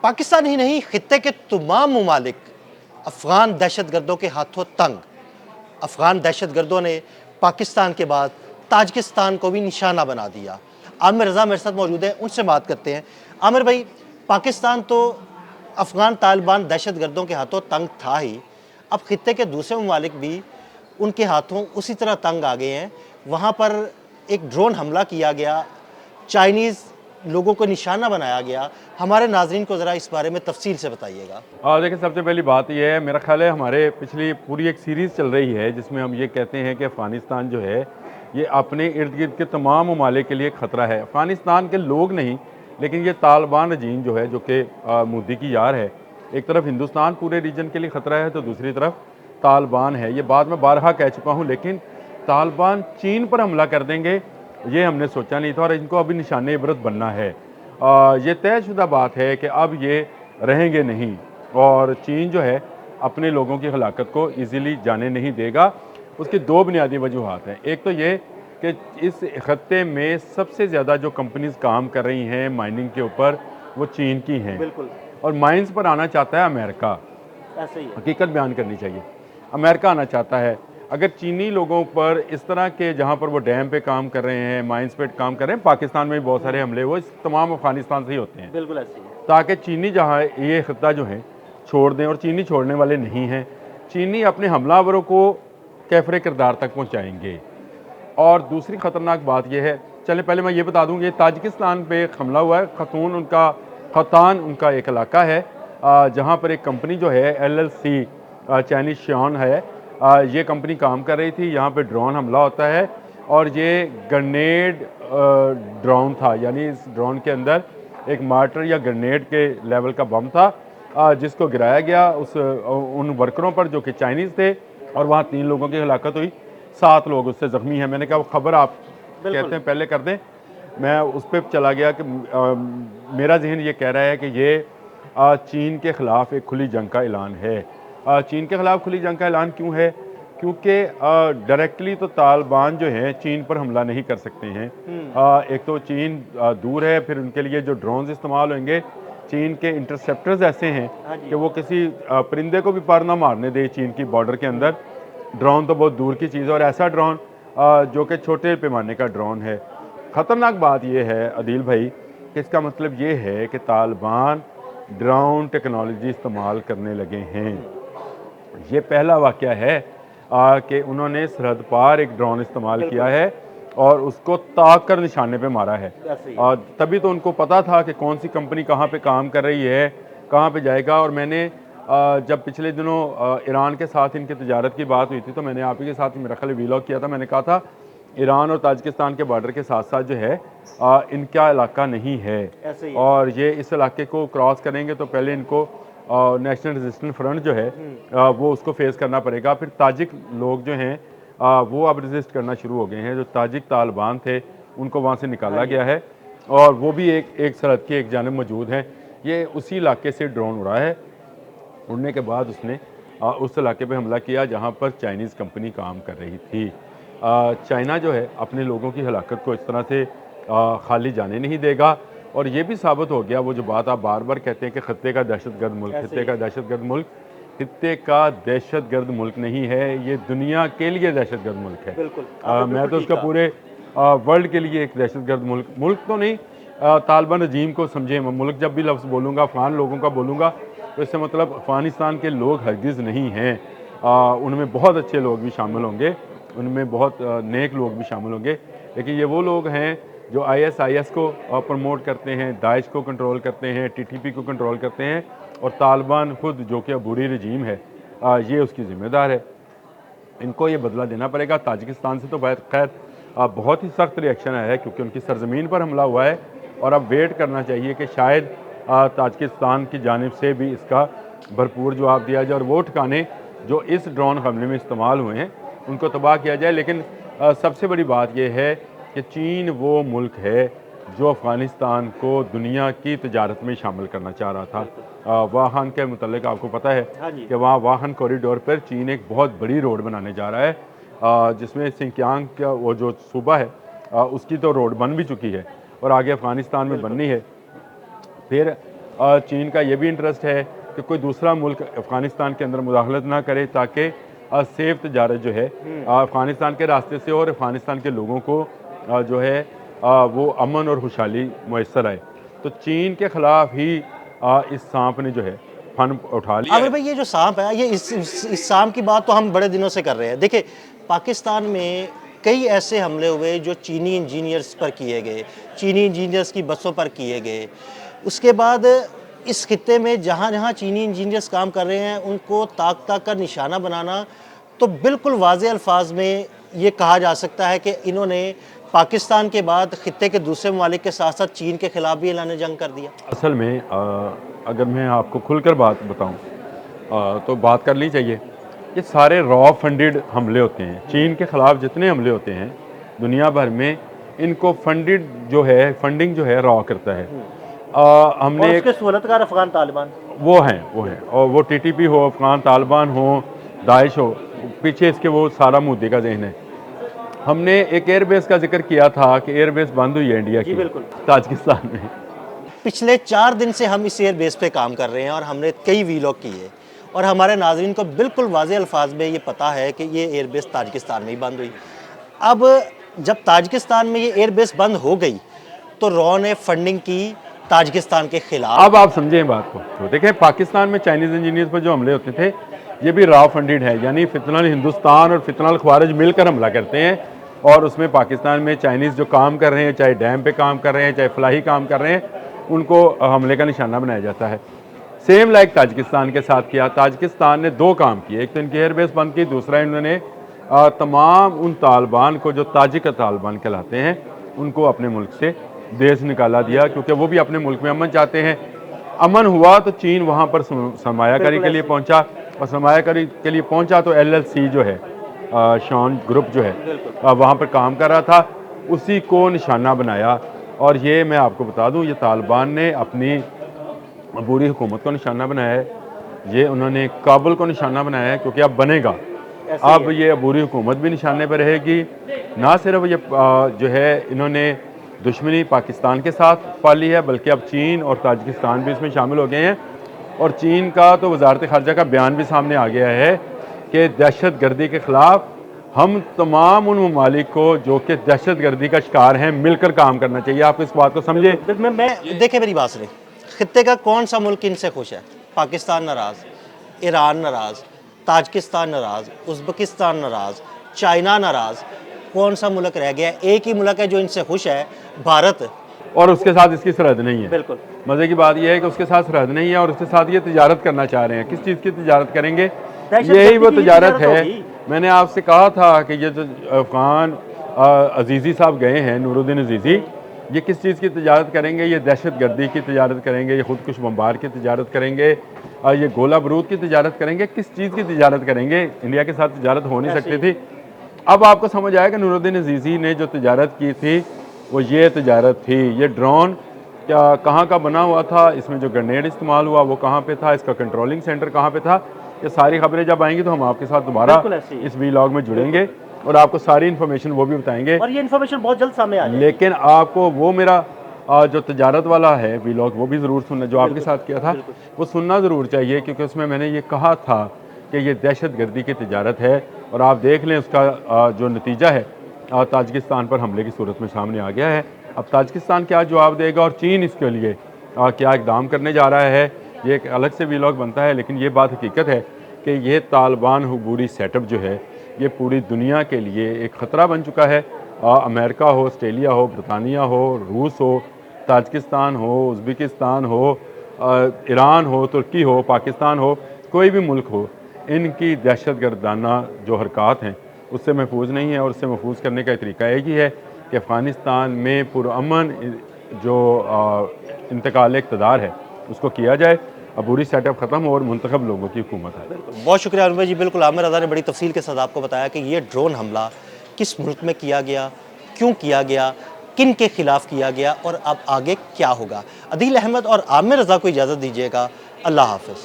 पाकिस्तान ही नहीं, खित्ते के तमाम ममालिक अफ़गान दहशतगर्दों के हाथों तंग। अफ़गान दहशतगर्दों ने पाकिस्तान के बाद ताजिकिस्तान को भी निशाना बना दिया। आमिर रज़ा मेरे साथ मौजूद हैं, उनसे बात करते हैं। आमिर भाई, पाकिस्तान तो अफ़गान तालिबान दहशतगर्दों के हाथों तंग था ही, अब खित्ते के दूसरे ममालिक भी उनके हाथों उसी तरह तंग आ गए हैं। वहाँ पर एक ड्रोन हमला किया गया, चाइनीज़ लोगों को निशाना बनाया गया। हमारे नाज़रीन को ज़रा इस बारे में तफ़सील से बताइएगा। देखिए, सबसे पहली बात यह है, मेरा ख्याल है हमारे पिछली पूरी एक सीरीज़ चल रही है जिसमें हम ये कहते हैं कि अफ़गानिस्तान जो है ये अपने इर्द गिर्द के तमाम ममालिक के लिए ख़तरा है। अफ़गानिस्तान के लोग नहीं, लेकिन ये तालिबान रजीम जो है, जो कि मोदी की यार है। एक तरफ हिंदुस्तान पूरे रीजन के लिए ख़तरा है, तो दूसरी तरफ तालिबान है। ये बात मैं बारहा कह चुका हूँ, लेकिन तालिबान चीन पर हमला कर देंगे ये हमने सोचा नहीं था, और इनको अभी निशाने इबरत बनना है। ये तयशुदा बात है कि अब ये रहेंगे नहीं, और चीन जो है अपने लोगों की हलाकत को ईज़िली जाने नहीं देगा। उसकी दो बुनियादी वजूहात हैं। एक तो ये कि इस खत्ते में सबसे ज़्यादा जो कंपनीज़ काम कर रही हैं माइनिंग के ऊपर, वो चीन की हैं। बिल्कुल, और माइंस पर आना चाहता है अमेरिका। ऐसे ही है। हकीकत बयान करनी चाहिए, अमेरिका आना चाहता है। अगर चीनी लोगों पर इस तरह के, जहाँ पर वो डैम पे काम कर रहे हैं, माइंस पे काम कर रहे हैं, पाकिस्तान में भी बहुत सारे हमले वो इस तमाम अफ़गानिस्तान से ही होते हैं, बिल्कुल ऐसे ही है। ताकि चीनी जहाँ ये खत्ता जो है छोड़ दें, और चीनी छोड़ने वाले नहीं हैं। चीनी अपने हमलावरों को कैफरे किरदार तक पहुँचाएंगे। और दूसरी ख़तरनाक बात यह है, चले पहले मैं ये बता दूँ, ये ताजिकिस्तान पे हमला हुआ है। खतान उनका एक इलाका है, जहाँ पर एक कंपनी जो है LLC चाइनीज शियॉन है, ये कंपनी काम कर रही थी। यहाँ पे ड्रोन हमला होता है, और ये ग्रेनेड ड्रोन था, यानी इस ड्रोन के अंदर एक मार्टर या ग्रेनेड के लेवल का बम था, जिसको गिराया गया उन वर्करों पर जो कि चाइनीज़ थे, और वहाँ 3 लोगों की हलाकत हुई, 7 लोग उससे ज़ख्मी हैं। मैंने कहा वो खबर आप कहते हैं पहले कर दें। मैं उस पर चला गया कि मेरा जहन ये कह रहा है कि ये चीन के ख़िलाफ़ एक खुली जंग का ऐलान है। चीन के ख़िलाफ़ खुली जंग का ऐलान क्यों है? क्योंकि डायरेक्टली तो तालिबान जो हैं चीन पर हमला नहीं कर सकते हैं। एक तो चीन दूर है, फिर उनके लिए जो ड्रोन्स इस्तेमाल होंगे, चीन के इंटरसेप्टर्स ऐसे हैं कि वो किसी परिंदे को भी पर ना मारने दे चीन की बॉर्डर के अंदर। ड्रोन तो बहुत दूर की चीज़ है, और ऐसा ड्रोन जो कि छोटे पैमाने का ड्रोन है। ख़तरनाक बात यह है अदील भाई कि इसका मतलब ये है कि तालिबान ड्रोन टेक्नोलॉजी इस्तेमाल करने लगे हैं। ये पहला वाक़या है कि उन्होंने सरहद पार एक ड्रोन इस्तेमाल किया है और उसको ताक कर निशाने पे मारा है। और तभी तो उनको पता था कि कौन सी कंपनी कहाँ पे काम कर रही है, कहाँ पे जाएगा। और मैंने जब पिछले दिनों ईरान के साथ इनकी तजारत की बात हुई थी, तो मैंने आप ही के साथ मेरा ख्याल वीलॉग किया था। मैंने कहा था ईरान और ताजिकिस्तान के बॉर्डर के साथ साथ जो है इनका इलाका नहीं है, और ये इस इलाके को क्रॉस करेंगे तो पहले इनको नेशनल रेजिस्टेंस फ्रंट जो है वो उसको फेस करना पड़ेगा। फिर ताजिक लोग जो हैं वो अब रेजिस्ट करना शुरू हो गए हैं। जो ताजिक तालिबान थे उनको वहाँ से निकाला गया है, और वो भी एक सरहद की एक जानिब मौजूद हैं। ये उसी इलाके से ड्रोन उड़ा है। उड़ने के बाद उसने उस इलाके पे हमला किया जहाँ पर चाइनीज़ कंपनी काम कर रही थी। चाइना जो है अपने लोगों की हलाकत को इस तरह से खाली जाने नहीं देगा। और ये भी साबित हो गया, वो जो बात आप बार बार कहते हैं कि खत्ते का दहशतगर्द मुल्क, खत्ते का दहशतगर्द मुल्क, खत्ते का दहशतगर्द मुल्क नहीं है, ये दुनिया के लिए दहशतगर्द मुल्क है। मैं तो उसका पूरे वर्ल्ड के लिए एक दहशतगर्द मुल्क तो नहीं, तालिबान रजीम को समझे। मुल्क जब भी लफ्ज़ बोलूँगा, अफ़गान लोगों का बोलूँगा, तो इससे मतलब अफ़गानिस्तान के लोग हरगिज़ नहीं हैं। उनमें बहुत अच्छे लोग भी शामिल होंगे, उनमें बहुत नेक लोग भी शामिल होंगे, लेकिन ये वो लोग हैं जो ISIS को प्रमोट करते हैं, दाइश को कंट्रोल करते हैं, TTP को कंट्रोल करते हैं, और तालिबान खुद जो कि बुरी रजीम है ये उसकी ज़िम्मेदार है। इनको ये बदला देना पड़ेगा। ताजिकिस्तान से तो खैर बहुत ही सख्त रिएक्शन आया है, क्योंकि उनकी सरजमीन पर हमला हुआ है, और अब वेट करना चाहिए कि शायद ताजिकिस्तान की जानिब से भी इसका भरपूर जवाब दिया जाए, और वो ठिकाने जो इस ड्रोन हमले में इस्तेमाल हुए हैं उनको तबाह किया जाए। लेकिन सबसे बड़ी बात यह है कि चीन वो मुल्क है जो अफ़गानिस्तान को दुनिया की तजारत में शामिल करना चाह रहा था। वाहन के मुतल्लिक आपको पता है कि वहाँ वाहन कॉरिडोर पर चीन एक बहुत बड़ी रोड बनाने जा रहा है, जिसमें सिंकियांग का वो जो सूबा है उसकी तो रोड बन भी चुकी है, और आगे अफ़गानिस्तान में बननी है। फिर चीन का ये भी इंटरेस्ट है कि कोई दूसरा मुल्क अफ़गानिस्तान के अंदर मुदाखलत ना करे, ताकि सेफ तजारत जो है अफ़गानिस्तान के रास्ते से और अफ़गानिस्तान के लोगों को जो है वो अमन और खुशहाली मैसर आए। तो चीन के ख़िलाफ़ ही इस सांप ने जो है फन उठा लिया आमिर है। भाई, ये जो सांप है, ये इस सांप की बात तो हम बड़े दिनों से कर रहे हैं। देखिए, पाकिस्तान में कई ऐसे हमले हुए जो चीनी इंजीनियर्स पर किए गए, चीनी इंजीनियर्स की बसों पर किए गए। उसके बाद इस खित्ते में जहाँ जहाँ चीनी इंजीनियर्स काम कर रहे हैं, उनको ताक ताक कर निशाना बनाना, तो बिल्कुल वाज़े अल्फाज में ये कहा जा सकता है कि इन्होंने पाकिस्तान के बाद खित्ते के दूसरे ममालिक के साथ साथ चीन के ख़िलाफ़ भी ऐलान जंग कर दिया। असल में अगर मैं आपको खुलकर बात बताऊं तो बात कर ली चाहिए। ये सारे रॉ फंडेड हमले होते हैं। चीन के ख़िलाफ़ जितने हमले होते हैं दुनिया भर में, इनको फंडेड जो है, फंडिंग जो है रॉ करता है। हमने और उसके सहूलतकार अफ़गान तालिबान वो हैं और वो टीटीपी हो, अफ़गान तालिबान हो, दाइश हो, पीछे इसके वो सारा मुद्दे का ज़हन है। हमने एक एयरबेस का जिक्र किया था कि एयरबेस बंद हुई है इंडिया की, बिल्कुल। ताजिकिस्तान में। पिछले 4 दिन से हम इस एयरबेस पे काम कर रहे हैं और हमने कई वीलॉग किए, और हमारे नाज़रीन को बिल्कुल वाज़े अल्फाज में ये पता है कि ये एयरबेस ताजिकिस्तान में ही बंद हुई। अब जब ताजिकिस्तान में ये एयरबेस बंद हो गई, तो रॉ ने फंडिंग की ताजिकिस्तान के खिलाफ। अब आप समझें बात को। तो देखें, पाकिस्तान में चाइनीज़ इंजीनियर्स पर जो हमले होते थे, ये भी रॉ फंडेड है, यानी फितनल हिंदुस्तान और फितनल ख्वारिज मिलकर हमला करते हैं। और उसमें पाकिस्तान में चाइनीज़ जो काम कर रहे हैं, चाहे डैम पे काम कर रहे हैं, चाहे फलाही काम कर रहे हैं, उनको हमले का निशाना बनाया जाता है। सेम लाइक ताजिकिस्तान के साथ किया। ताजिकिस्तान ने 2 काम किए, एक तो इनकी एयरबेस बंद की, दूसरा इन्होंने तमाम उन तालिबान को जो ताजिक तालिबान कहलाते हैं, उनको अपने मुल्क से देश निकाला दिया, क्योंकि वो भी अपने मुल्क में अमन चाहते हैं। अमन हुआ तो चीन वहाँ पर सरमायाकारी के लिए पहुँचा, और सरमायाकारी के लिए पहुँचा तो LLC जो है, शॉन ग्रुप जो है, वहाँ पर काम कर रहा था, उसी को निशाना बनाया। और ये मैं आपको बता दूँ, ये तालिबान ने अपनी अबूरी हुकूमत को निशाना बनाया है, ये उन्होंने काबुल को निशाना बनाया है, क्योंकि अब बनेगा, अब ये अबूरी हुकूमत भी निशाने पर रहेगी। ना सिर्फ ये जो है इन्होंने दुश्मनी पाकिस्तान के साथ पाली है, बल्कि अब चीन और ताजिकिस्तान भी इसमें शामिल हो गए हैं। और चीन का तो वजारत खारजा का बयान भी सामने आ गया है कि दहशत गर्दी के ख़िलाफ़ हम तमाम उन ममालिक को जो कि दहशत गर्दी का शिकार हैं मिलकर काम करना चाहिए। आप इस बात को समझे। देखे मेरी बात सुने, खित्ते का कौन सा मुल्क इनसे खुश है? पाकिस्तान नाराज़, ईरान नाराज़, ताजिकिस्तान नाराज़, उज़्बेकिस्तान नाराज़, चाइना नाराज़, कौन सा मुल्क रह गया? एक ही मुल्क है जो इनसे खुश है, भारत। और उसके साथ इसकी सरहद नहीं है। बिल्कुल। मज़े की बात यह है कि उसके साथ सरहद नहीं है और उसके साथ ये तिजारत करना चाह रहे हैं। किस चीज़ की तिजारत करेंगे? यही वो तिजारत है। मैंने आपसे कहा था कि ये जो अफ़गान अजीज़ी साहब गए हैं, नूरुद्दीन अजीज़ी, ये किस चीज़ की तिजारत करेंगे? ये दहशत गर्दी की तिजारत करेंगे, ये खुदकुश बम्बार की तिजारत करेंगे, ये गोला बारूद की तिजारत करेंगे। किस चीज़ की तिजारत करेंगे? इंडिया के साथ तिजारत हो नहीं सकती थी। अब आपको समझ आया कि नूरुद्दीन अजीज़ी ने जो तिजारत की थी वो ये तिजारत थी। ये ड्रोन क्या कहाँ का बना हुआ था, इसमें जो ग्रेनेड इस्तेमाल हुआ वो कहाँ पे था, इसका कंट्रोलिंग सेंटर कहाँ पे था, ये सारी खबरें जब आएंगी तो हम आपके साथ दोबारा इस वीलॉग में जुड़ेंगे और आपको सारी इन्फॉर्मेशन वो भी बताएंगे। और ये इन्फॉर्मेशन बहुत जल्द सामने आ जाएगी। लेकिन आपको वो मेरा जो तजारत वाला है वीलॉग वो भी ज़रूर सुनना, जो आपके साथ किया था वो सुनना ज़रूर चाहिए, क्योंकि उसमें मैंने ये कहा था कि ये दहशत गर्दी की तिजारत है। और आप देख लें उसका जो नतीजा है ताजिकिस्तान पर हमले की सूरत में सामने आ गया है। अब ताजिकिस्तान क्या जवाब देगा और चीन इसके लिए क्या इकदाम करने जा रहा है, ये एक अलग से वीलॉग बनता है। लेकिन ये बात हकीकत है कि ये तालिबान हुबूरी सेटअप जो है ये पूरी दुनिया के लिए एक ख़तरा बन चुका है। अमेरिका हो, ऑस्ट्रेलिया हो, बरतानिया हो, रूस हो, ताजिकिस्तान हो, उज़्बेकिस्तान हो, ईरान हो, तुर्की हो, पाकिस्तान हो, कोई भी मुल्क हो, इनकी दहशत गर्दाना जो हरकत हैं उससे महफूज नहीं है। और उससे महफूज करने का तरीका एक ही है कि अफ़गानिस्तान में पुरअमन जो इंतकाल इक़्तिदार है उसको किया जाए, अबूरी सेटअप ख़त्म हो और मुंतखब लोगों की हुकूमत है। बहुत शुक्रिया आमिर भाई जी। बिल्कुल, आमिर रज़ा ने बड़ी तफसील के साथ आपको बताया कि ये ड्रोन हमला किस मुल्क में किया गया, क्यों किया गया, किन के ख़िलाफ़ किया गया और अब आगे क्या होगा। अदील अहमद और आमिर रज़ा को इजाज़त दीजिएगा। अल्लाह हाफ़िज़।